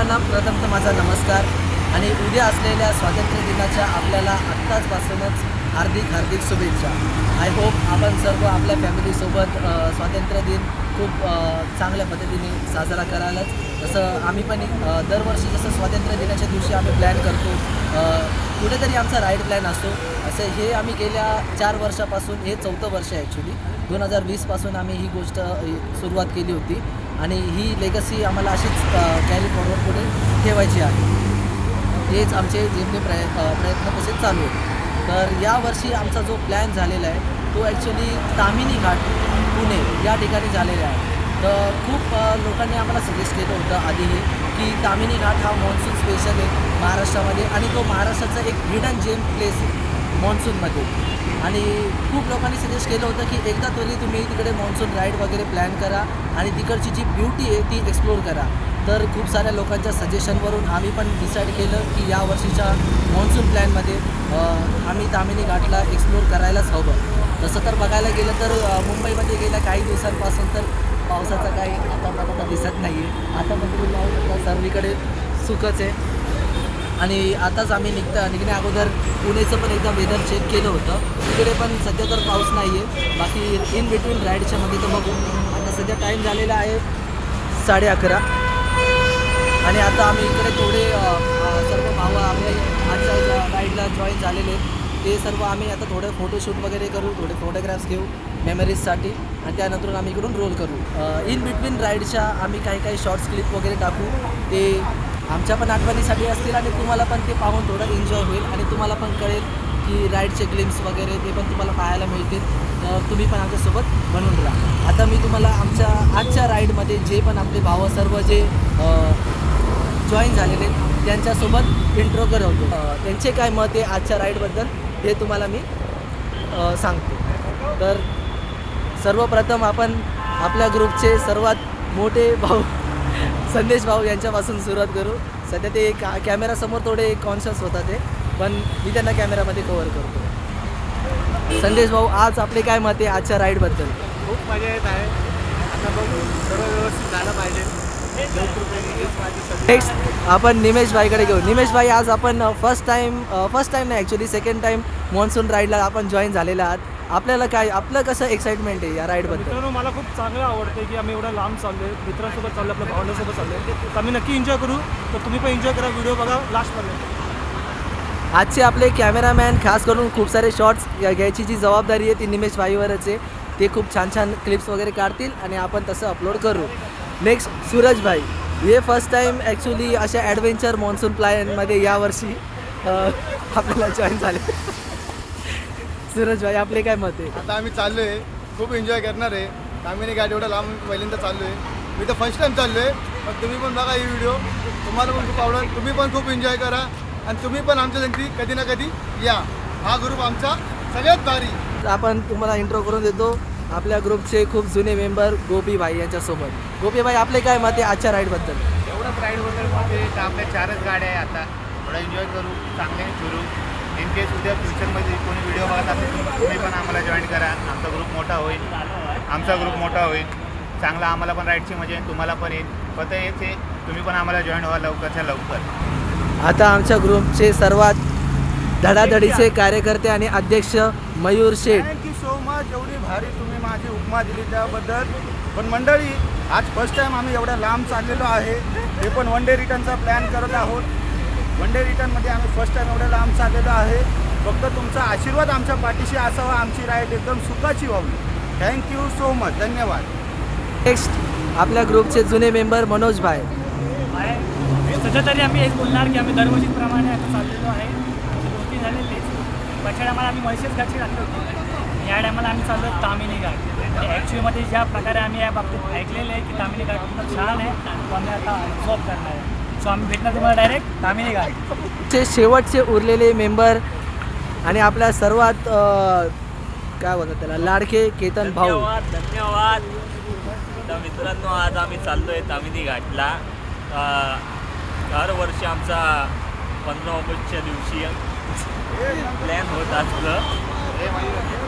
सर्वांना प्रथम तर माझा नमस्कार आणि उद्या असलेल्या स्वातंत्र्य दिनाच्या आपल्याला आत्ताचपासूनच हार्दिक शुभेच्छा. आय होप आपण सर्व आपल्या फॅमिलीसोबत स्वातंत्र्य दिन खूप चांगल्या पद्धतीने साजरा करायलाच. जसं आम्ही पण दरवर्षी जसं स्वातंत्र्य दिनाच्या दिवशी आम्ही प्लॅन करतो, कुठेतरी आमचा राईड प्लॅन असतो. असं हे आम्ही गेल्या 4 वर्षापासून, हे 4थं वर्ष आहे ॲक्च्युली. 2020पासून आम्ही ही गोष्ट सुरुवात केली होती आणि ही लेगसी आम्हाला अशीच कॅरी फॉरवर्ड पुढे ठेवायची आहे. हेच आमचे जेमते प्रयत्न तसेच चालू आहेत. तर यावर्षी आमचा जो प्लॅन झालेला आहे तो ॲक्च्युली ताम्हिणी घाट पुणे या ठिकाणी झालेला आहे. तर खूप लोकांनी आम्हाला सजेस्ट केलं होतं आधीही की ताम्हिणी घाट हा मॉन्सून स्पेशल आहे महाराष्ट्रामध्ये आणि तो महाराष्ट्राचा एक हिडन जेम प्लेस आहे मॉन्सूनमध्ये. आणि खूप लोकांनी सजेस्ट केलं होतं की एकदा तरी तुम्ही तिकडे मॉन्सून राईड वगैरे प्लॅन करा आणि तिकडची जी ब्युटी आहे ती एक्सप्लोर करा. तर खूप साऱ्या लोकांच्या सजेशनवरून आम्ही पण डिसाईड केलं की या वर्षीच्या मॉन्सून प्लॅनमध्ये आम्ही ताम्हिणी घाटला एक्सप्लोर करायलाच हवं. तसं तर बघायला गेलं तर मुंबईमध्ये गेल्या काही दिवसांपासून तर पावसाचा काही आता दिसत नाही आहे. आता म्हणजे सर्वीकडे सुखच आहे. आणि आताच आम्ही निघण्या अगोदर पुणेचं पण एकदा वेदर चेक केलं होतं. तिकडे पण सध्या तर पाऊस नाही आहे. बाकी इन बिटवीन राईडच्या मध्ये तर बघू. आता सध्या टाईम झालेला आहे 11:30 आणि आता आम्ही इकडे थोडे सर्व भाव आपले आजच्या राईडला जॉईन झालेले आहेत. ते सर्व आम्ही आता थोडं फोटोशूट वगैरे करू, थोडे फोटोग्राफ्स घेऊ मेमरीजसाठी आणि त्यानंतर आम्ही इकडून रोल करू. इन बिटवीन राईडच्या आम्ही काही शॉर्ट्स क्लिप वगैरे टाकू. ते आमच्या पण आठवणीसाठी असतील आणि तुम्हाला पण ते पाहून थोडं एन्जॉय होईल आणि तुम्हाला पण कळेल की राईडचे ग्लिम्स वगैरे ते पण तुम्हाला पाहायला मिळतील. तर तुम्ही पण आमच्यासोबत बनवून राहा. आता मी तुम्हाला आजच्या राईडमध्ये जे पण आपले भाव सर्व जे जॉईन झालेले त्यांच्यासोबत इंट्रो करवतो. त्यांचे काय मत आहे आजच्या राईडबद्दल हे तुम्हाला मी सांगतो. तर सर्वप्रथम आपण आपल्या ग्रुपचे सर्वात मोठे भाऊ संदेश भाऊ यांच्यापासून सुरुवात करू. सध्या ते कॅमेरासमोर थोडे कॉन्शियस होतात ते, पण मी त्यांना कॅमेरामध्ये कव्हर करतो. संदेश भाऊ, आज आपले काय मत आहे आजच्या राईडबद्दल? खूप मजा येत आहे. आता बघू सर्व व्यवस्थित झालं पाहिजे. नेक्स्ट आपण निमेश भाईकडे घेऊ. निमेश भाई, आज आपण फर्स्ट टाईम नाही ॲक्च्युली सेकंड टाईम मॉन्सून राईडला आपण जॉईन झालेला आहात. आपल्याला काय, आपलं कसं एक्साइटमेंट आहे या राईडबद्दल? मित्रांनो, मला खूप चांगलं आवडते की आम्ही एवढं लांब चाललो आहे, मित्रांसोबत चाललो, आपल्या भावंडासोबत चाललो आहे. तर आम्ही नक्की एन्जॉय करू. तर तुम्ही पण एन्जॉय करा, व्हिडिओ बघा लास्टपर्यंत. आजचे आपले कॅमेरामॅन खास करून खूप सारे शॉट्स घ्यायची जी जबाबदारी आहे ती निमेश भाईवरच आहे. ते खूप छान क्लिप्स वगैरे काढतील आणि आपण तसं अपलोड करू. नेक्स्ट सूरज भाई, हे फर्स्ट टाईम ॲक्च्युली अशा ॲडव्हेंचर मॉन्सून प्लॅनमध्ये यावर्षी आपल्याला जॉईन झाले. सूरज भाई, आपले काय मत आहे? आता आम्ही चाललो आहे, खूप एन्जॉय करणार आहे. ताम्हिणी घाट एवढा लांब पहिल्यांदा चाललो आहे. मी तर फर्स्ट टाईम चाललो आहे, पण तुम्ही पण बघा ही व्हिडिओ, तुम्हाला पण खूप आवडेल. तुम्ही पण खूप एन्जॉय करा आणि तुम्ही पण आमच्या संगती कधी ना कधी या. हा ग्रुप आमचा सगळ्यात भारी. आपण तुम्हाला इंट्रो करून देतो आपल्या ग्रुपचे खूप जुने मेंबर गोपी भाई यांच्यासोबत. गोपी भाई, आपले काय मत आहे आजच्या राईडबद्दल? एवढंच राईड वगैरे मध्ये तर आपल्या 4च गाड्या आहे. आता थोडा एन्जॉय करू, चांगले फिरू. इन केस उद्या फ्युचरमध्ये कोणी व्हिडिओ बघत असेल तुम्ही पण आम्हाला जॉईन करा. आमचा ग्रुप मोठा होईल. चांगला आम्हाला पण राईडची मजा येईल, तुम्हाला पण येईल. फक्त हेच आहे, तुम्ही पण आम्हाला जॉईन व्हा लवकरच्या लवकर. आता आमच्या ग्रुपचे सर्वात धडाधडीचे कार्यकर्ते आणि अध्यक्ष Mayur Sheth. Thank you so much. एवढी भारी तुम्ही माझी उपमा दिली त्याबद्दल. पण मंडळी, आज फर्स्ट टाईम आम्ही एवढ्या लांब चाललेलो आहे. ते पण वन डे रिटर्नचा प्लॅन करत आहोत. वन डे रिटर्नमध्ये आम्ही फर्स्ट टाईम एवढ्या लांब चाललेलो आहे. फक्त तुमचा आशीर्वाद आमच्या पाठीशी असावा, आमची राईड एकदम सुखाची व्हावी. Thank you so much. धन्यवाद. नेक्स्ट आपल्या ग्रुपचे जुने मेंबर मनोज भाई. सध्या तरी आम्ही हेच बोलणार की आम्ही दरवर्षीप्रमाणे आता चाललेलो आहे. गोष्टी झालेलीच. मागच्या टायमाला आम्ही मळशेज घाटची घातली होती. या टायमाला आम्ही चाललो ताम्हिणी घाट. आणि ॲक्च्युअलीमध्ये ज्या प्रकारे आम्ही या बाबतीत ऐकलेलं आहे की ताम्हिणी घाट खूप छान आहे, तो आम्ही आता ऑब्झर्व करणार आहे. सो आम्ही भेटणार तुम्हाला डायरेक्ट ताम्हिणी घाट. चे शेवटचे उरलेले मेंबर आणि आपल्या सर्वात काय बोलतात त्याला, लाडके केतन भाऊ. धन्यवाद. तर मित्रांनो, आज आम्ही चाललो आहे ताम्हिणी घाटला. हर वर्षी आमचा 15 ऑगस्टच्या दिवशी प्लॅन होत असतं.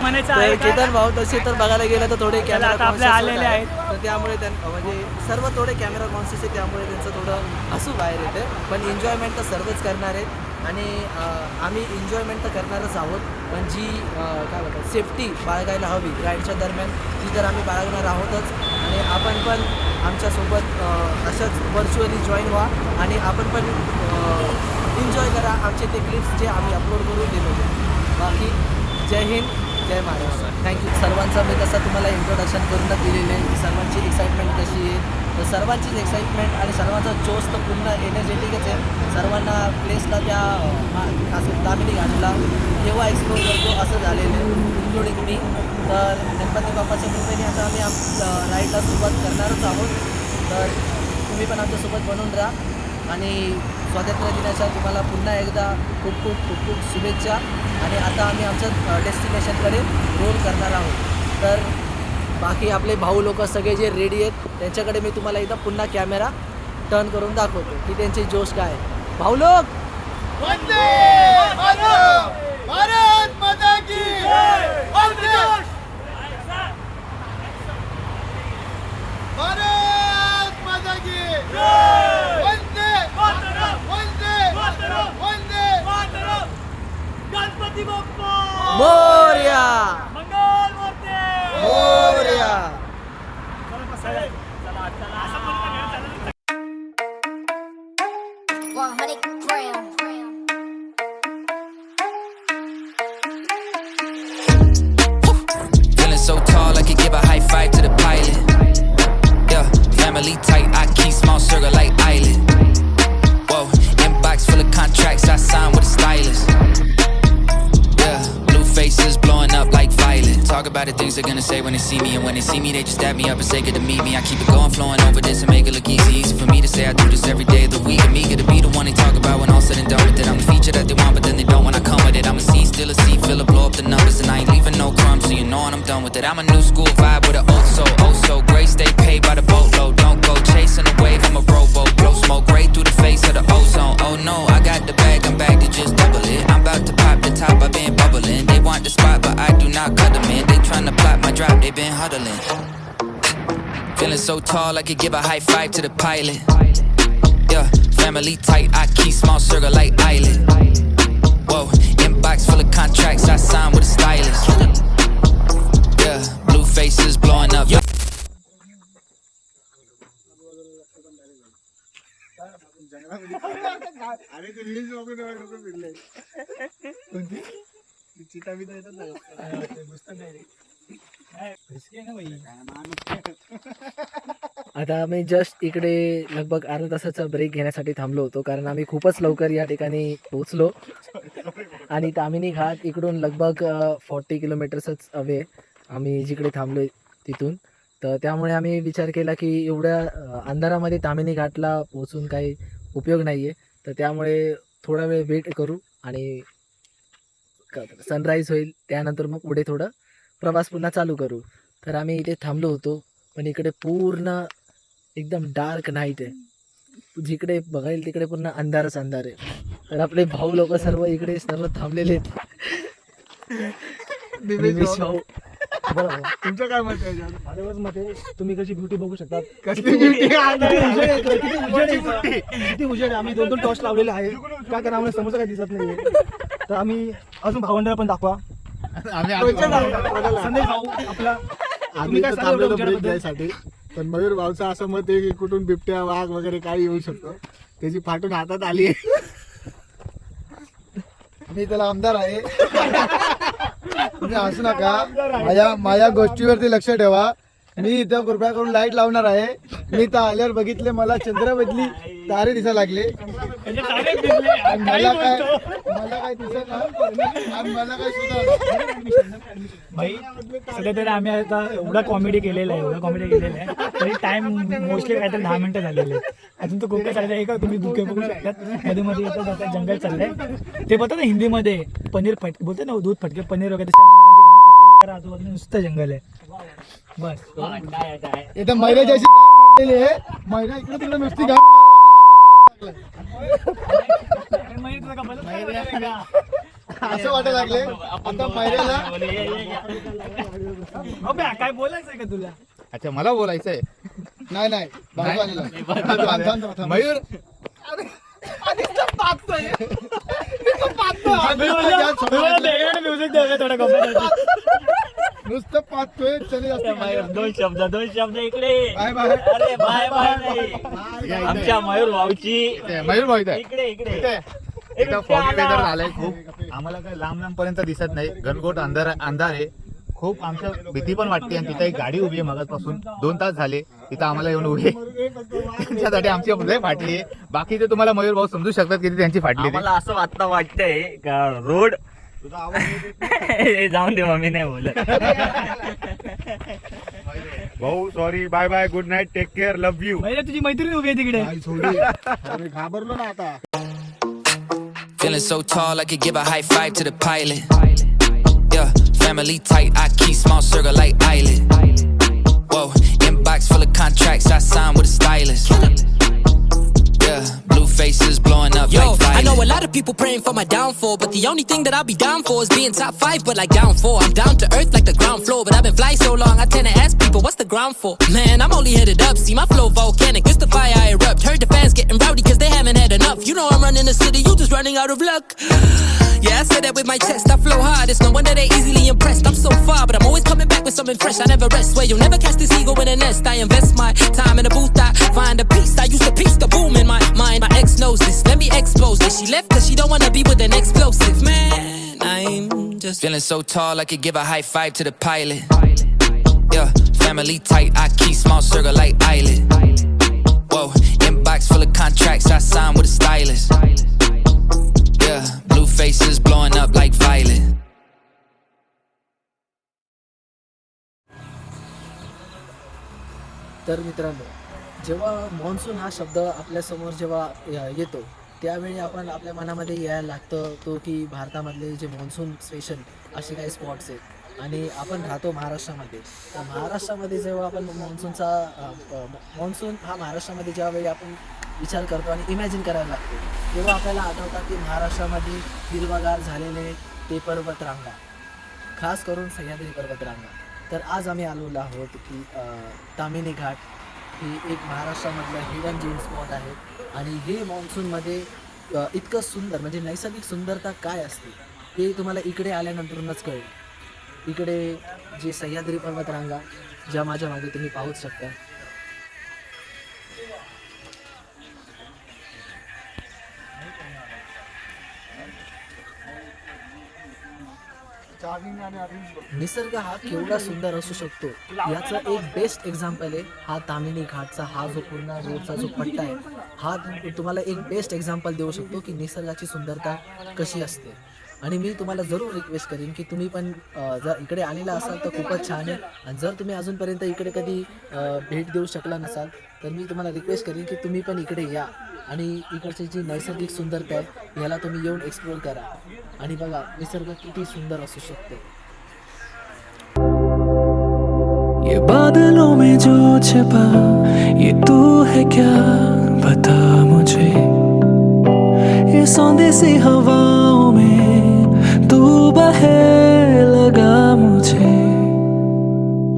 म्हणायचं तर आहे का? केतन भाऊ तसे तर बघायला गेलं तर थोडे चला, कॅमेरा आता आपले आलेले आहेत. तर त्यामुळे म्हणजे सर्व थोडे कॅमेरा कॉन्शियस आहे, त्यामुळे त्यांचं थोडं हसू बाहेर येते. पण एन्जॉयमेंट तर सर्वच करणार आहेत आणि आम्ही एन्जॉयमेंट तर करणारच आहोत. पण जी काय म्हणतात सेफ्टी बाळगायला हवी राईडच्या दरम्यान ती तर आम्ही बाळगणार आहोतच. आणि आपण पण आमच्यासोबत अशाच व्हर्च्युअली जॉईन व्हा आणि आपण पण एन्जॉय करा आमचे ते क्लिप्स जे आम्ही अपलोड करून दिलो. बाकी जय हिंद जय महाराष्ट्र. थँक्यू. सर्वांचं मी तसं तुम्हाला इंट्रोडक्शन करूनच दिलेलं आहे की सर्वांची एक्साइटमेंट कशी आहे. तर सर्वांचीच एक्साइटमेंट आणि सर्वांचा जोश तर पूर्ण एनर्जेटिकच आहे. सर्वांना प्लेसला त्या असं दामिनी घाटला केव्हा एक्सप्लोर करतो असं झालेलं आहे, इन्क्लुडिंग मी. तर गणपती बाप्पाच्या कृपेने आता आम्ही राईडला सुरुवात करणारच आहोत. तर तुम्ही पण आमच्यासोबत बनवून राहा आणि स्वातंत्र्य दिनाच्या तुम्हाला पुन्हा एकदा खूप खूप खूप खूप शुभेच्छा. आणि आता आम्ही आमच्या डेस्टिनेशनकडे रोल करणार आहोत. तर बाकी आपले भाऊ लोक सगळे जे रेडी आहेत त्यांच्याकडे मी तुम्हाला एकदा पुन्हा कॅमेरा टर्न करून दाखवतो की त्यांची जोश काय आहे. भाऊ लोक भारत माता की भारत माता की वंदे वंदे गणपती बाप्पा मोरया मंगल मूर्ती. मोरया. चला, असं म्हणून 100 grams. Feeling so tall, I could give a high five to the pilot. Yeah, family tight, I keep small circle like island. Whoa, inbox full of contracts, I sign with a stylist. Yeah, blue faces blowing up like violet. Talk about the things they're gonna say when they see me, and when they see me, they just dab me up and say good to meet me. I keep it going, flowing over this and make it look easy. Easy for me to say I do this every day of the week. I'm eager to be the one they talk about when all said and done with it. I'm the feature that they want, but then they don't when I come with it. I'm a scene, still a scene, filler, blow up the numbers, and I ain't leaving no crumbs, so you know when I'm done with it. I'm a new school vibe with an old soul, oh so great. Stay paid by the boatload, don't go chasing a wave. I'm a rowboat, blow smoke right through the face of the ozone. Oh no, I got the bag, I'm back to just double it. I'm about to pop the top, I've been bubbling. They want the spot, but I do not cut them in. They tryna plot my drop, they been huddling. Feeling so tall, I could give a high five to the pilot. Yeah, family tight, I keep small circle like island. Whoa, inbox full of contracts, I sign with a stylist. Yeah, blue faces blowing up. आता आम्ही just इकडे लगभग अर्धा तासाचा break घेण्यासाठी थांबलो होतो कारण आम्ही खूपच लवकर या ठिकाणी पोहोचलो आणि तामिनी घाट इकडून लगभग 40 किलोमीटर्सच अवे आम्ही जिकडे थांबलो तिथून. तर त्यामुळे आम्ही विचार केला की एवढ्या अंधारामध्ये तामिनी घाटला पोहोचून काही उपयोग नाही आहे. तर त्यामुळे थोडा वेळ वेट करू आणि सनराईज होईल त्यानंतर मग पुढे थोडं प्रवास पुन्हा चालू करू. तर आम्ही इथे थांबलो होतो पण इकडे पूर्ण एकदम डार्क नाईट आहे, जिकडे बघायला तिकडे पूर्ण अंधारच अंधार आहे. तर आपले भाऊ लोक सर्व इकडे सर्व थांबलेले आहेत. दिनेश भाऊ बरोबर तुमचं काय मत आहे याच्यावर? माझ्यावरच मत आहे. तुम्ही कशी ब्युटी बघू शकता, कसली beauty? किती उजेड आहे. आम्ही 2-2 टॉर्च लावलेले आहे, काय करा आम्हाला समोर काही दिसत नाही. तर आम्ही अजून भावंडाला पण दाखवा. संदेश भाऊ आपला आम्ही काय तर सांगाल थांबलेलो तुमच्याबद्दल? ब्रेक घ्यायसाठी, पण मयूर भाऊचं असं मत आहे की कुठून बिबट्या वाघ वगैरे काही येऊ शकतो, त्याची फाटून हातात आली आहे. मी त्याला आमदार आहे, तुम्ही हसू नका. माझ्या गोष्टीवरती लक्ष ठेवा. मी इथं कृपया करून लाईट लावणार आहे. मी तर आल्यावर बघितले मला चंद्र बदली तारे दिसायला लागले आणि मला काय दिसत नाही आणि मला काय सुद्धा भाई सध्या तरी आम्ही आता एवढा कॉमेडी केलेला आहे तरी टाइम मोस्टली काहीतरी 10 मिनिटं झालेले आहेत. अजून तो खूप काय चाललंय का तुम्ही दुखे बघू शकतात. मध्ये मध्ये येतो जातात, जंगल चाललंय. ते बोलतात ना हिंदीमध्ये पनीर फटके बोलते ना, दूध फटके पनीर वगैरे तसे आमच्या सगळ्यांची गाण फटलेली करा, आजूबाजूला नुसतं जंगल आहे बस. इथं मैरा जशी गाण फाटलेली आहे, मैरा इकडे तिकडे नुसती गाण. असं वाटायला लागले आता पहिल्याला अबे काय बोलायचंय का तुला? अच्छा मला बोलायचंय. नाही नाही बाजूला. थांब, थांब. मयूर म्युझिक द्यायला थोडा गप्पा. नुसतं पाहतोय चले दोन शब्द इकडे. Bye bye. अरे बाय बाय नाही. आमच्या मयूर भाऊची मयूर भाऊ इथे इकडे इकडे इथं फॉगी वेदर झालंय खूप. आम्हाला काय लांब पर्यंत दिसत नाही. घनघोट अंधार आहे. खूप आमच्या भीती पण वाटते. आणि तिथे एक गाडी उभी आहे मगाचपासून 2 तास झाले तिथं आम्हाला येऊन उभी आहे. त्यांच्यासाठी आमची लय फाटली आहे. बाकी ते तुम्हाला मयूर भाऊ समजू शकतात की त्यांची फाटली ती. आम्हाला असं आता वाटतंय का रोड जाऊन दे मम्मी नाही बोलत. भाऊ sorry bye bye good night take care love you. पहिले तुझी मैत्रीण उभी आहे तिकडे. अरे घाबरलो ना आता. Feeling so tall, I could give a high five to the pilot. Yeah, family tight, I keep small circle like island. Whoa, inbox full of contracts, I signed with a stylist. Yeah, blue faces blowing up like violence. I know a lot of people praying for my downfall, but the only thing that I'll be down for is being top 5, but like down 4. I'm down to earth like the ground floor, but I've been flying so long, I tend to ask people, what's the ground for? Man, I'm only headed up, see my flow volcanic, it's the fire I erupt. Heard the fans getting rowdy cause they haven't had enough. You know I'm running the city, you just running out of luck. Yeah, I say that with my chest, I flow hard, it's no wonder they easily impressed. I'm so far, but I'm always coming back with something fresh, I never rest. Where you'll never catch this ego in a nest. I invest my time in a booth, I find a piece, I used to piece the boom in my mind. My ex knows this, let me expose this. She left cause she don't wanna be with an explosive. Man, I'm just Feeling so tall, I could give a high five to the pilot. Yeah, family tight, I keep small circle like island. Whoa, inbox full of contracts, I signed with a stylist. Yeah, blue faces blowing up like violet. तर मित्रांनो, जेव्हा monsoon हा शब्द आपल्यासमोर जेव्हा येतो त्यावेळी आपण आपल्या मनामध्ये यायला लागतं तो की भारतामधले जे मॉन्सून स्पेशल असे काही स्पॉट्स आहेत. आणि आपण राहतो महाराष्ट्रामध्ये. तर महाराष्ट्रामध्ये जेव्हा आपण मॉन्सून हा महाराष्ट्रामध्ये ज्यावेळी आपण विचार करतो आणि इमॅजिन करायला लागतो तेव्हा आपल्याला आठवतात की महाराष्ट्रामध्ये हिरवागार झालेले ते पर्वतरांगा, खास करून सह्याद्री पर्वतरांगा. तर आज आम्ही आलेलो आहोत की ताम्हिणी घाट ही एक महाराष्ट्रामधलं हिडन जेम स्पॉट आहे. आणि हे मॉन्सूनमध्ये इतकं सुंदर म्हणजे नैसर्गिक सुंदरता काय असते ते तुम्हाला इकडे आल्यानंतरूनच कळेल. इकडे जे सह्याद्री पर्वतरांगा ज्या माझ्या मागे तुम्ही पाहूच शकता. निसर्ग हा केवढा सुंदर असू शकतो याचं एक बेस्ट एक्झाम्पल आहे हा ताम्हिणी घाटचा हा जो पूर्ण रोडचा जो पट्टा आहे. हा तुम्हाला एक बेस्ट एक्झाम्पल देऊ शकतो की निसर्गाची सुंदरता कशी असते. आणि मी तुम्हाला जरूर रिक्वेस्ट करीन की तुम्ही पण जर इकडे आलेला असाल तर खूपच छान आहे. आणि जर तुम्ही अजूनपर्यंत इकडे कधी भेट देऊ शकला नसाल तर मी तुम्हाला रिक्वेस्ट करीन की तुम्ही पण इकडे या आणि इकडची जी नैसर्गिक सुंदरता आहे याला तुम्ही येऊन एक्सप्लोर करा आणि बघा निसर्ग किती सुंदर असू शकतो. ये बादलों में जो छिपा ये तू है क्या बता मुझे. ये सौंदे सी हवाओं में तू बहे लगा मुझे.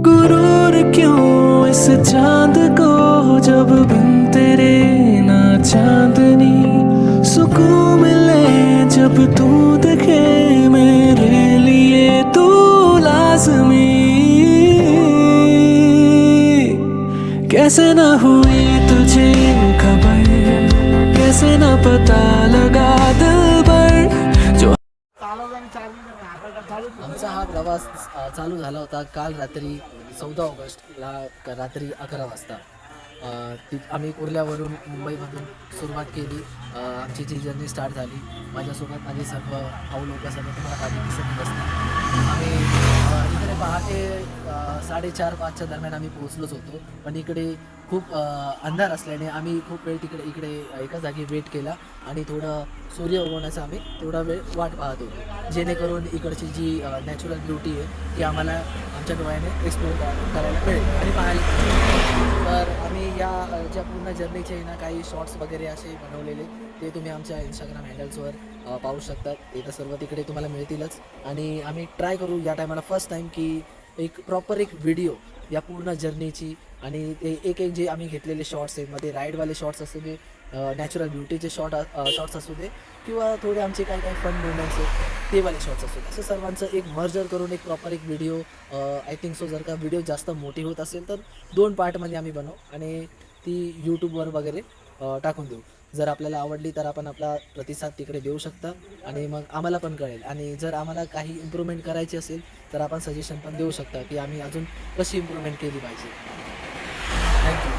गुरूर क्यों इस चांद को जब बिन तेरे ना चांदनी. सुकून मिले जब तू दिखे मेरे लिए तू लाज़मी. कैसे न हुई तुझे खबर, कैसे न पता लगा दिल पर जो. आमचा हा प्रवास चालू झाला होता काल रात्री 14 ऑगस्टला रात्री 11 वाजता. आम्ही कुर्ल्यावरून मुंबईमधून सुरुवात केली. आमची जी जर्नी स्टार्ट झाली. माझ्यासोबत माझे सर्व भाऊ लोक सर्व तुम्हाला गाडी दिसत असतात. आम्ही इकडे पहाटे 4:30-5च्या दरम्यान आम्ही पोहोचलोच होतो. पण इकडे खूप अंधार असल्याने आम्ही खूप वेळ इकडे एका जागी वेट केला आणि थोडं सूर्य उगवण्याचा आम्ही थोडा वेळ वाट पाहत होतो जेणेकरून इकडची जी नॅचरल ब्युटी आहे ती आम्हाला आमच्या डोळ्याने एक्सप्लोर करायला मिळेल आणि पाहायला. तर आम्ही या ज्या पूर्ण जर्नीचे ना काही शॉर्ट्स वगैरे असे बनवलेले ते तुम्ही आमच्या इंस्टाग्राम हँडल्सवर पाहू शकतात. ते तर सर्व तिकडे तुम्हाला मिळतीलच. आणि आम्ही ट्राय करू या टायमाला फर्स्ट टाईम की एक प्रॉपर एक व्हिडिओ या पूर्ण जर्नीची आणि ते एक एक जे आम्ही घेतलेले शॉर्ट्स आहेत, मध्ये राईडवाले शॉर्ट्स असू दे, नॅचरल ब्युटीचे शॉर्ट्स असू दे, किंवा थोडे आमचे काही काही फन मुवमेंट्स आहेत ते वाले शॉर्ट्स असू दे, असं सर्वांचं एक मर्जर करून एक प्रॉपर एक व्हिडिओ आय थिंक सो. जर का व्हिडिओ जास्त मोठी होत असेल तर 2 पार्टमध्ये आम्ही बनवू आणि ती यूट्यूबवर वगैरे टाकून देऊ. जर आपल्याला आवडली तर आपण आपला प्रतिसाद तिकडे देऊ शकता आणि मग आम्हाला पण कळेल. आणि जर आम्हाला काही इम्प्रूव्हमेंट करायची असेल तर आपण सजेशन पण देऊ शकता की आम्ही अजून कशी इम्प्रूव्हमेंट केली पाहिजे. Thank you.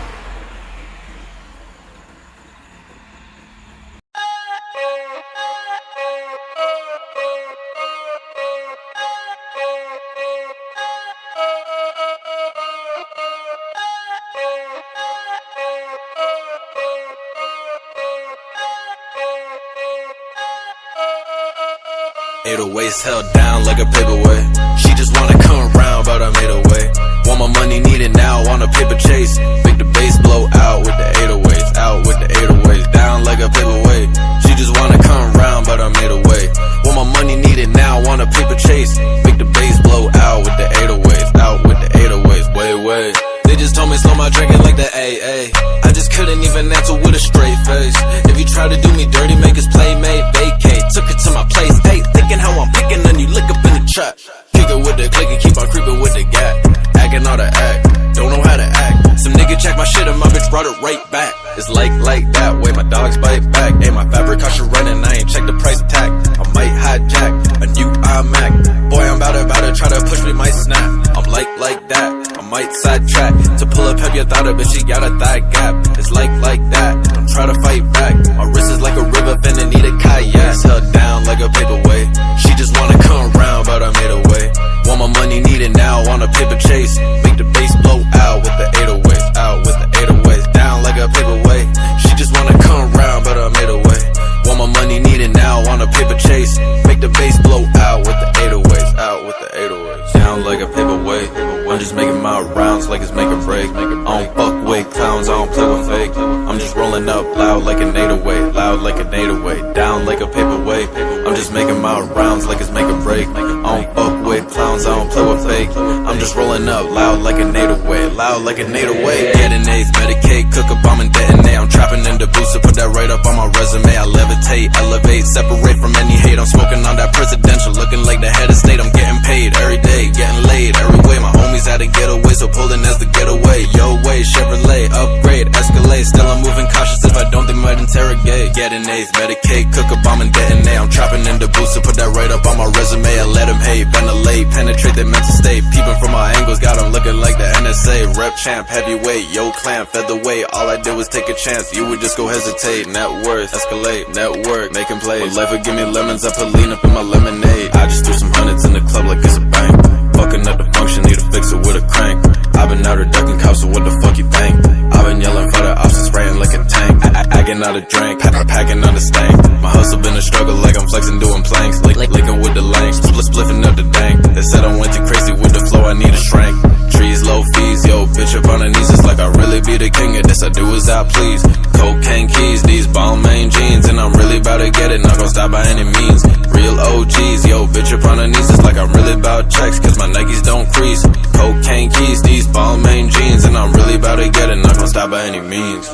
Waist held down like a paperweight. She just wanna come around, but I made her way. Want my money, need it now, on a paper chase. Make the bass blow out with the 808s, out with the 808s, down like a paperweight. She just wanna come around, but I made her way. Want my money, need it now, on a paper chase. Make the bass blow out with the 808s, out with the 808s, wait. They just told me slow my drinking like the AA. I just couldn't even answer with a straight face. If you try to do me dirty, make us playmate, vacate. Took it to my place, hey, thinking how I'm picking, then you look up in the trap. Kick it with the click and keep on creeping with the gap. Acting all the act, don't know how to act. Some nigga check my shit and my bitch brought it right back. It's like that way, my dogs bite back. Hey, my fabric cost you running, I ain't check the price tag. I might hijack a new iMac. Boy, I'm about to try to push me, might snap. I'm like that, I might sidetrack. To pull up, have you thought of it, she got a thigh gap. It's like that, I'm trying to fight back. My wrist is like a river, finna need a kayak. Held down like a paperweight. She just wanna come around, but I made her way. Want my money, need it now, on a paper chase. Make the bass blow out with the 808s, out with the 808s, down like a paperweight. She just wanna come around, but I made her way. Want my money, need it now, on a paper chase. Make the bass blow out with the 808s, out with the 808s, down like a paperweight. I'm just making my rounds like it's make or break. I don't fuck with clowns, I don't play with fake. I'm just rolling up loud like an 808, loud like an 808, down like a paperweight. I'm just making my rounds like it's make or break. I don't fuck with clowns, I don't play with fake. I'm just rolling up loud like an 808, loud like an 808. Get an eighth, medicate, cook a bomb and detonate. I'm trapping in the booth, so put that right up on my resume. I levitate, elevate, separate from any hate. I'm smoking on that presidential, looking like the head of state. I'm getting paid every day, getting laid every way. My homies had to get away, so pulling as the getaway. Yo way, Chevrolet, upgrade, Escalade. Still I'm moving cautious, if I don't, they might interrogate. Get an eighth, medicate, cook a bomb and detonate. I'm trapping in the booth, so put that right up on my resume. I let them hate, ventilate, penetrate their mental state. Peeping from my angles, got them looking like the NSA. Rep champ, heavyweight, yo clan, featherweight. All I did was take a chance, you would just go hesitate. Net worth, escalate, network, making plays. When life would give me lemons, I put lean up in my lemonade. I just threw some hundreds in the club like it's a bank. Fucking up the function, need to fix it with a crank. I've been out here ducking cops, so what the fuck you think? I've been yelling for the ops and spraying like a tank. Acting out a drink, packing on the stank. My hustle been a struggle like I'm flexing doing planks. Licking with the length, spliffing up the dank. They said I went too crazy with the flow, I need a shrink. Trees, low fees, yo, bitch up on her knees. It's like I really be the king of this, I do as I please. Cocaine keys, these Balmain jeans. And I'm really about to get it, not gon' stop by any means. Real OGs, yo, bitch up on her knees. It's like I'm really about checks, cause my Nikes don't crease. Cocaine keys, these Balmain jeans. And I'm really about to get it, not gon' stop by any means.